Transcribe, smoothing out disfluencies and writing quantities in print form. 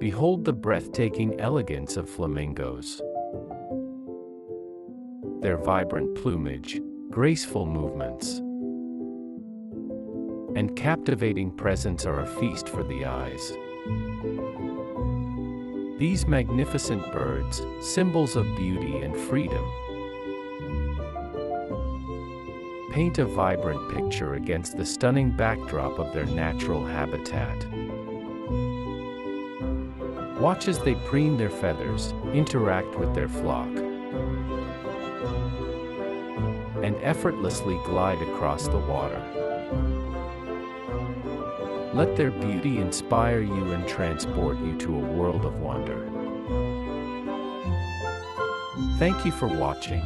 Behold the breathtaking elegance of flamingos. Their vibrant plumage, graceful movements, and captivating presence are a feast for the eyes. These magnificent birds, symbols of beauty and freedom, paint a vibrant picture against the stunning backdrop of their natural habitat. Watch as they preen their feathers, interact with their flock, and effortlessly glide across the water. Let their beauty inspire you and transport you to a world of wonder. Thank you for watching.